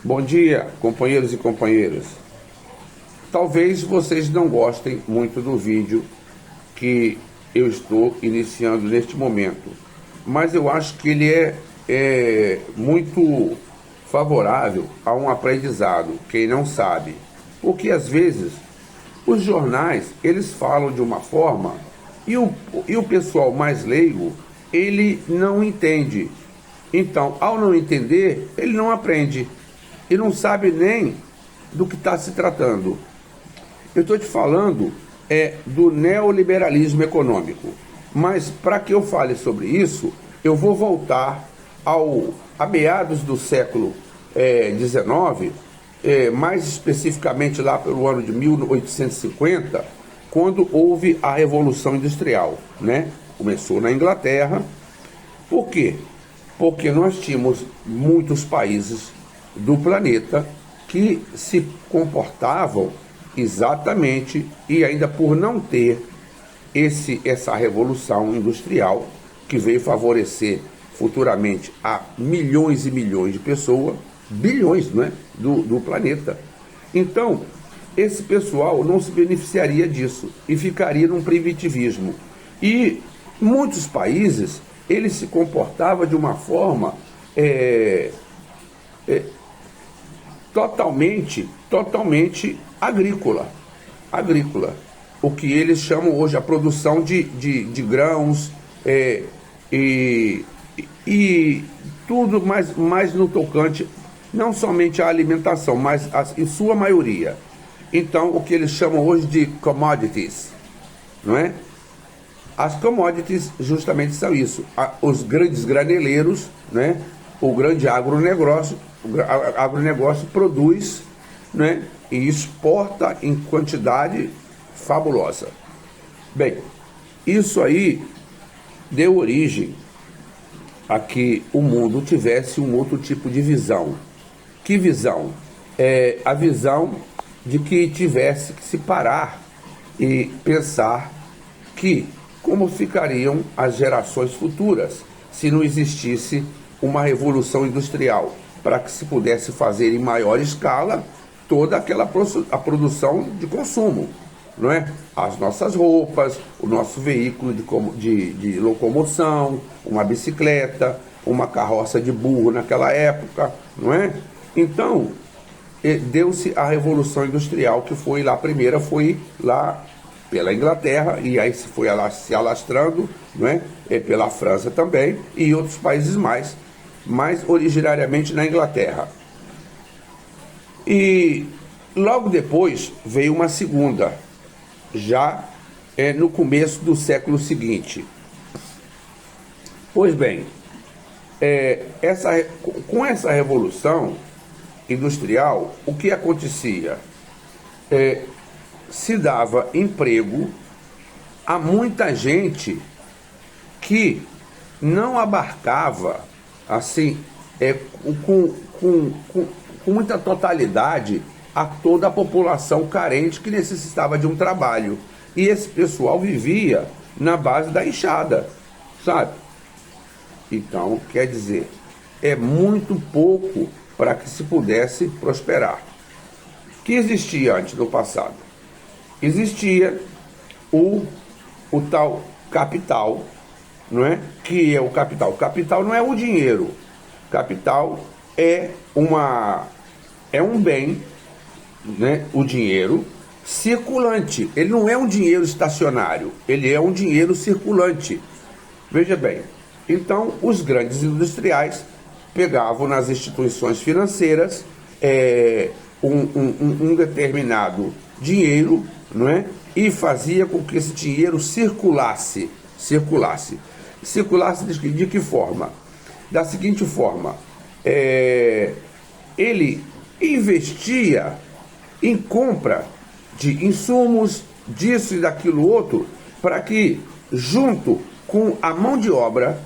Bom dia, companheiros e companheiras. Talvez vocês não gostem muito do vídeo que eu estou iniciando neste momento, mas eu acho que ele é muito favorável a um aprendizado, quem não sabe. Porque às vezes os jornais, eles falam de uma forma e o pessoal mais leigo, ele não entende. Então, ao não entender, ele não aprende e não sabe nem do que está se tratando. Eu estou te falando do neoliberalismo econômico, mas para que eu fale sobre isso, eu vou voltar a meados do século XIX, mais especificamente lá pelo ano de 1850, quando houve a Revolução Industrial, né? Começou na Inglaterra. Por quê? Porque nós tínhamos muitos países do planeta que se comportavam exatamente, e ainda por não ter essa revolução industrial que veio favorecer futuramente a milhões e milhões de pessoas, bilhões, não é? do planeta. Então, esse pessoal não se beneficiaria disso e ficaria num primitivismo. E muitos países, eles se comportavam de uma forma totalmente agrícola. O que eles chamam hoje a produção de grãos e tudo mais no tocante, não somente à alimentação, mas em sua maioria. Então, o que eles chamam hoje de commodities, não é? As commodities justamente são isso, os grandes graneleiros, né? O grande agronegócio produz, né? E exporta em quantidade fabulosa. Bem, isso aí deu origem a que o mundo tivesse um outro tipo de visão. Que visão? A visão de que tivesse que se parar e pensar como ficariam as gerações futuras se não existisse uma revolução industrial, para que se pudesse fazer em maior escala toda a produção de consumo, não é? As nossas roupas, o nosso veículo de locomoção, uma bicicleta, uma carroça de burro naquela época, não é? Então, deu-se a Revolução Industrial, que foi lá, a primeira foi lá pela Inglaterra, e aí se foi se alastrando, não é? Pela França também, e outros países mas originariamente na Inglaterra. E logo depois veio uma segunda, já no começo do século seguinte. Pois bem, com essa revolução industrial, o que acontecia? Se dava emprego a muita gente que não abarcava assim, com muita totalidade a toda a população carente que necessitava de um trabalho. E esse pessoal vivia na base da enxada, sabe? Então, quer dizer, é muito pouco para que se pudesse prosperar. O que existia antes, no passado? Existia o tal capital, não é? Que é o capital. O capital não é o dinheiro. Capital é um bem, né? O dinheiro circulante. Ele não é um dinheiro estacionário, ele é um dinheiro circulante. Veja bem, então os grandes industriais pegavam nas instituições financeiras um determinado dinheiro, não é? E fazia com que esse dinheiro circulasse de que forma? Da seguinte forma, ele investia em compra de insumos, disso e daquilo outro, para que, junto com a mão de obra,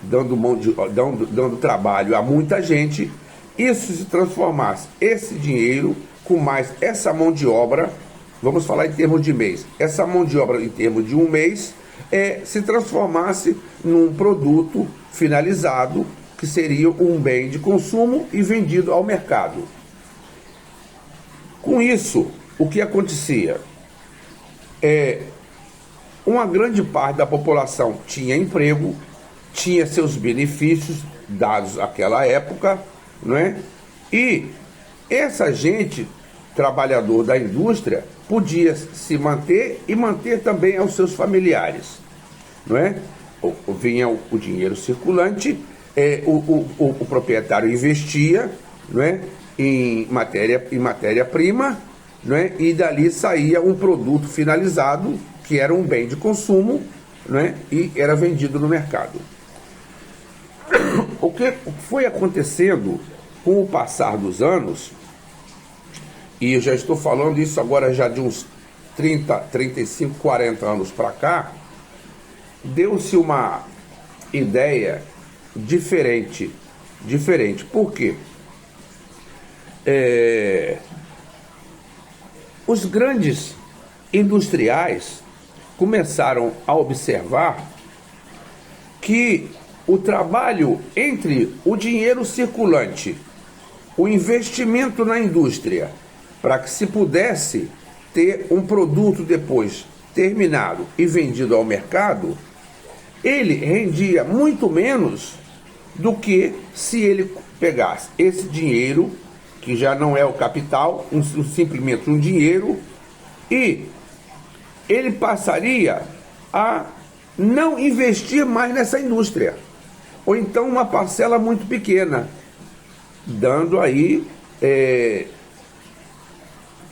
dando trabalho a muita gente, isso se transformasse, esse dinheiro, com mais essa mão de obra, vamos falar em termos de mês, essa mão de obra em termos de um mês, se transformasse num produto finalizado, que seria um bem de consumo e vendido ao mercado. Com isso, o que acontecia? Uma grande parte da população tinha emprego, tinha seus benefícios dados àquela época, não é? E essa gente, trabalhador da indústria, podia se manter e manter também aos seus familiares, não é? Vinha o dinheiro circulante, o proprietário investia, não é? em matéria-prima, não é? E dali saía um produto finalizado, que era um bem de consumo, não é? E era vendido no mercado. O que foi acontecendo com o passar dos anos, e eu já estou falando isso agora já de uns 30, 35, 40 anos para cá, deu-se uma ideia diferente. Por quê? Os grandes industriais começaram a observar que o trabalho entre o dinheiro circulante, o investimento na indústria, para que se pudesse ter um produto depois terminado e vendido ao mercado, ele rendia muito menos do que se ele pegasse esse dinheiro, que já não é o capital, simplesmente um dinheiro, e ele passaria a não investir mais nessa indústria, ou então uma parcela muito pequena, dando aí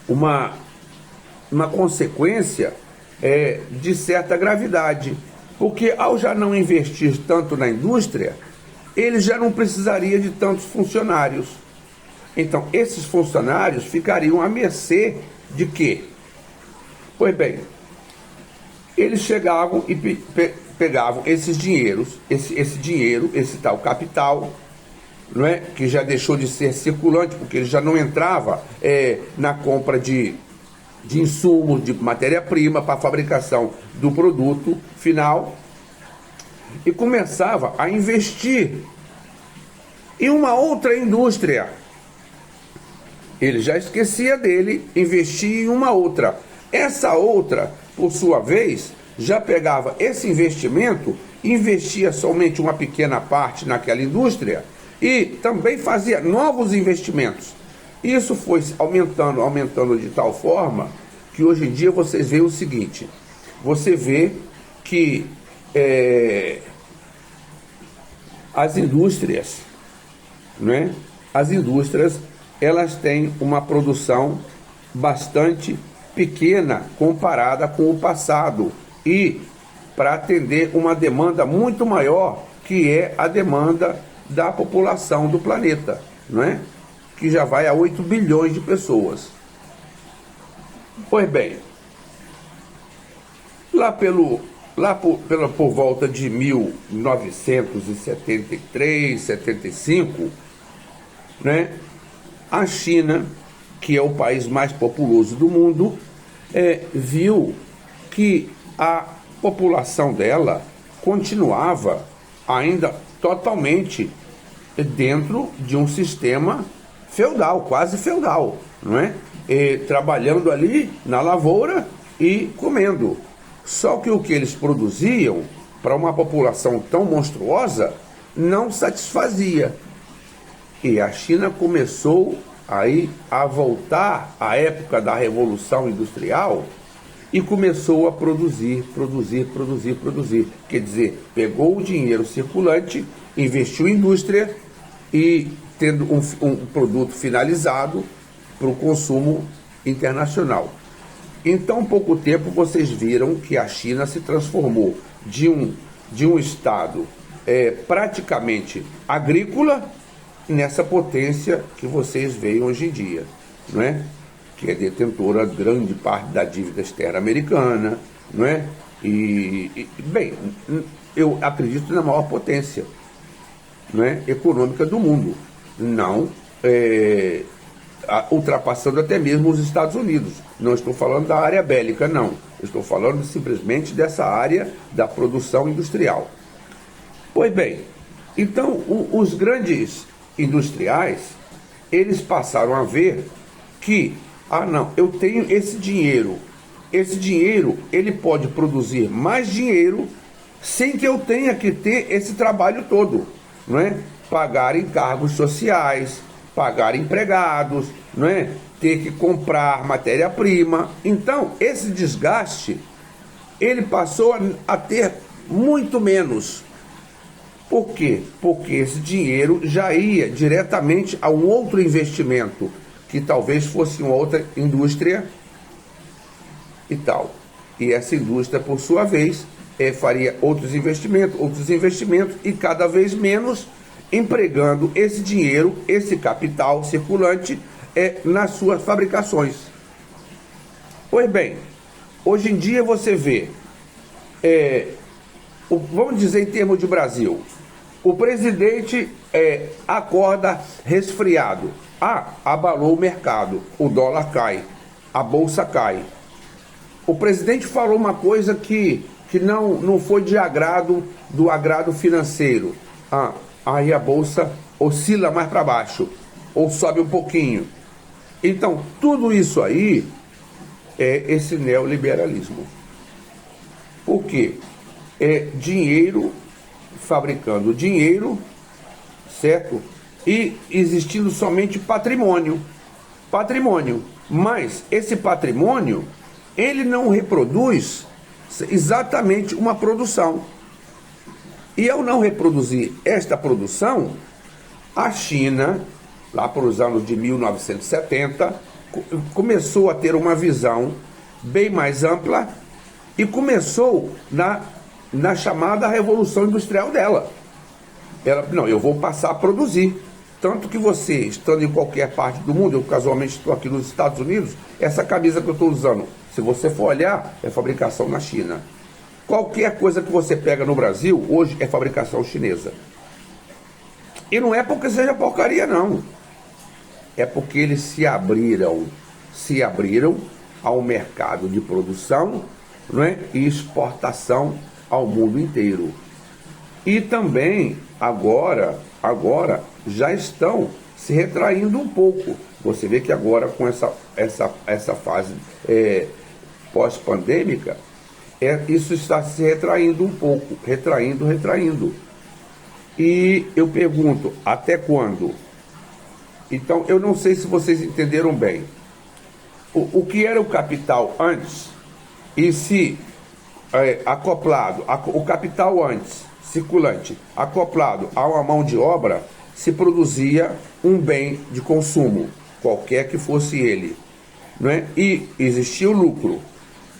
uma consequência de certa gravidade, porque ao já não investir tanto na indústria, ele já não precisaria de tantos funcionários. Então, esses funcionários ficariam à mercê de quê? Pois bem, eles chegavam e pegavam esses dinheiros, esse tal capital, não é? Que já deixou de ser circulante, porque ele já não entrava na compra de insumos, de matéria-prima para a fabricação do produto final, e começava a investir em uma outra indústria. Ele já esquecia dele, investia em uma outra. Essa outra, por sua vez, já pegava esse investimento, investia somente uma pequena parte naquela indústria e também fazia novos investimentos. Isso foi aumentando de tal forma que hoje em dia vocês veem o seguinte: você vê que as indústrias, né? As indústrias, elas têm uma produção bastante pequena comparada com o passado, e para atender uma demanda muito maior, que é a demanda da população do planeta, não é? Que já vai a 8 bilhões de pessoas. Pois bem, por volta de 1973, 75, né, a China, que é o país mais populoso do mundo, viu que a população dela continuava ainda totalmente dentro de um sistema feudal, quase feudal, não é? Trabalhando ali na lavoura e comendo. Só que o que eles produziam para uma população tão monstruosa não satisfazia. E a China começou aí a voltar à época da Revolução Industrial e começou a produzir. Quer dizer, pegou o dinheiro circulante, investiu em indústria e tendo um produto finalizado para o consumo internacional. Em tão pouco tempo vocês viram que a China se transformou de um estado praticamente agrícola nessa potência que vocês veem hoje em dia, não é? Que é detentora de grande parte da dívida externa americana, não é? Bem, eu acredito na maior potência, não é, econômica do mundo, não ultrapassando até mesmo os Estados Unidos. Não estou falando da área bélica, não. Estou falando simplesmente dessa área da produção industrial. Pois bem, então os grandes industriais, eles passaram a ver que Ah, não, eu tenho esse dinheiro. Esse dinheiro, ele pode produzir mais dinheiro sem que eu tenha que ter esse trabalho todo, não é? Pagar encargos sociais, pagar empregados, não é? Ter que comprar matéria-prima. Então, esse desgaste, ele passou a ter muito menos. Por quê? Porque esse dinheiro já ia diretamente a um outro investimento, que talvez fosse uma outra indústria e tal. E essa indústria, por sua vez, faria outros investimentos e cada vez menos empregando esse dinheiro, esse capital circulante nas suas fabricações. Pois bem, hoje em dia você vê, vamos dizer em termos de Brasil, o presidente acorda resfriado. Abalou o mercado, o dólar cai, a bolsa cai. O presidente falou uma coisa que não foi do agrado financeiro. Aí a bolsa oscila mais para baixo, ou sobe um pouquinho. Então, tudo isso aí é esse neoliberalismo. Por quê? É dinheiro fabricando dinheiro, certo? E existindo somente patrimônio. Mas esse patrimônio, ele não reproduz exatamente uma produção. E ao não reproduzir esta produção, a China, lá para os anos de 1970, começou a ter uma visão bem mais ampla e começou na chamada Revolução Industrial dela. Não, eu vou passar a produzir. Tanto que você, estando em qualquer parte do mundo, eu casualmente estou aqui nos Estados Unidos, essa camisa que eu estou usando, se você for olhar, é fabricação na China. Qualquer coisa que você pega no Brasil, hoje é fabricação chinesa. E não é porque seja porcaria, não. É porque eles se abriram ao mercado de produção, não é? E exportação ao mundo inteiro. E também, agora já estão se retraindo um pouco. Você vê que agora, com essa fase pós-pandêmica, isso está se retraindo um pouco, retraindo. E eu pergunto, até quando? Então, eu não sei se vocês entenderam bem. O que era o capital antes, e se acoplado, o capital antes, circulante, acoplado a uma mão de obra, se produzia um bem de consumo, qualquer que fosse ele, não é? E existia o lucro.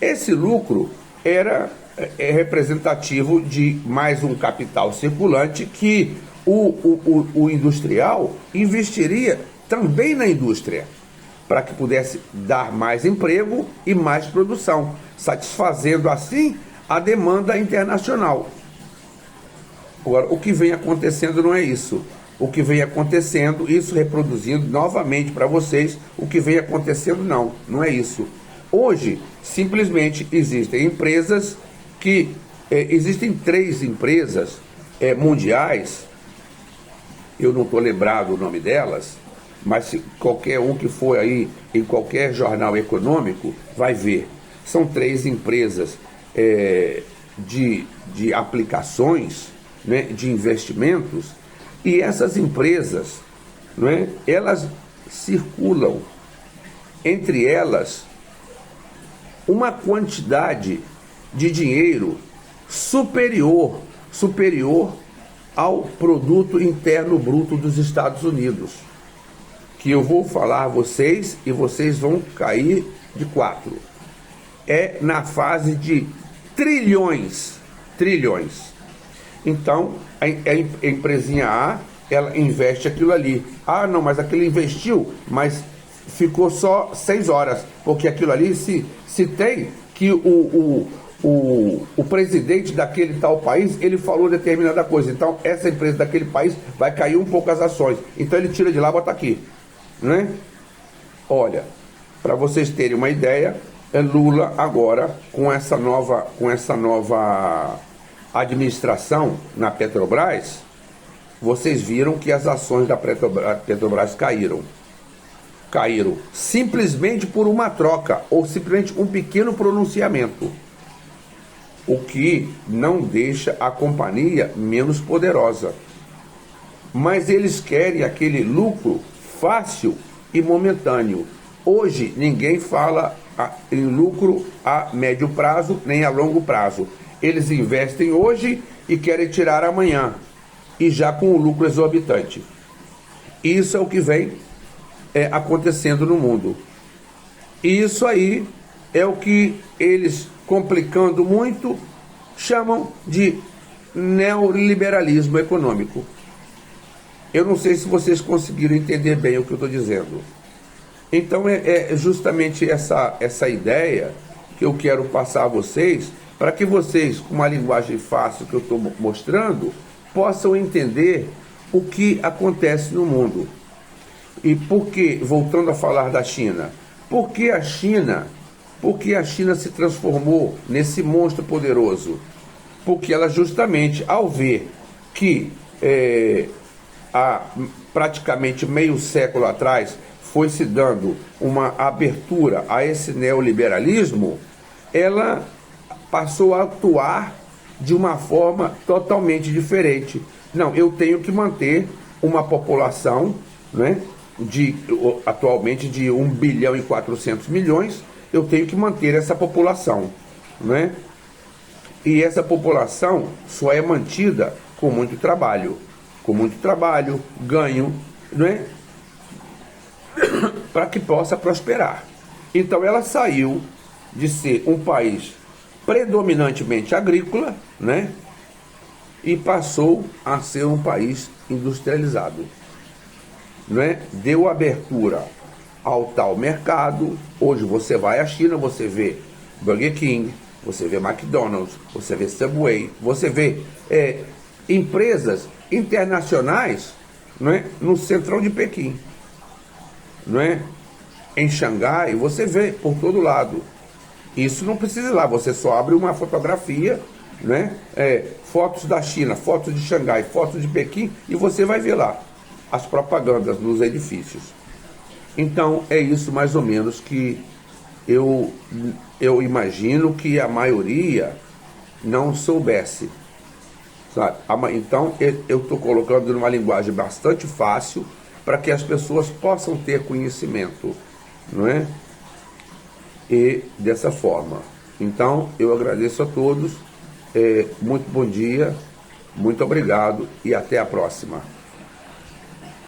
Esse lucro era representativo de mais um capital circulante que o industrial investiria também na indústria, para que pudesse dar mais emprego e mais produção, satisfazendo assim a demanda internacional. Agora, o que vem acontecendo não é isso. O que vem acontecendo, isso reproduzindo novamente para vocês, o que vem acontecendo não é isso. Hoje, simplesmente existem empresas existem 3 empresas mundiais, eu não estou lembrado o nome delas, mas se qualquer um que for aí em qualquer jornal econômico vai ver. São 3 empresas de aplicações, né, de investimentos, e essas empresas, não é, elas circulam entre elas uma quantidade de dinheiro superior ao produto interno bruto dos Estados Unidos, que eu vou falar a vocês e vocês vão cair de 4. É na fase de trilhões. Então, a empresinha A, ela investe aquilo ali. Não, mas aquele investiu, mas ficou só 6 horas, porque aquilo ali se tem que o presidente daquele tal país, ele falou determinada coisa, então essa empresa daquele país vai cair um pouco as ações, então ele tira de lá e bota aqui, né? Olha, para vocês terem uma ideia, Lula agora, com essa nova administração na Petrobras, vocês viram que as ações da Petrobras caíram. caíram simplesmente por uma troca ou simplesmente um pequeno pronunciamento, o que não deixa a companhia menos poderosa. Mas eles querem aquele lucro fácil e momentâneo. Hoje ninguém fala em lucro a médio prazo nem a longo prazo. Eles investem hoje e querem tirar amanhã, e já com o lucro exorbitante. Isso é o que vem acontecendo no mundo. E isso aí é o que eles, complicando muito, chamam de neoliberalismo econômico. Eu não sei se vocês conseguiram entender bem o que eu estou dizendo. Então é justamente essa ideia que eu quero passar a vocês, para que vocês, com uma linguagem fácil que eu estou mostrando, possam entender o que acontece no mundo. E por que, voltando a falar da China, por que a China se transformou nesse monstro poderoso? Porque ela justamente, ao ver que há praticamente meio século atrás foi se dando uma abertura a esse neoliberalismo, ela passou a atuar de uma forma totalmente diferente. Não, eu tenho que manter uma população, né, atualmente de 1 bilhão e 400 milhões, eu tenho que manter essa população, né? E essa população só é mantida com muito trabalho, ganho, né? Para que possa prosperar. Então ela saiu de ser um país predominantemente agrícola, né? E passou a ser um país industrializado, né? Deu abertura ao tal mercado. Hoje você vai à China, você vê Burger King, você vê McDonald's, você vê Subway, você vê empresas internacionais, não é? No centrão de Pequim, não é? Em Xangai, você vê por todo lado. Isso não precisa ir lá, você só abre uma fotografia, né? Fotos da China, fotos de Xangai, fotos de Pequim, e você vai ver lá as propagandas nos edifícios. Então é isso mais ou menos que eu imagino que a maioria não soubesse, sabe? Então eu estou colocando numa linguagem bastante fácil para que as pessoas possam ter conhecimento, não é? E dessa forma. Então eu agradeço a todos, muito bom dia, muito obrigado e até a próxima.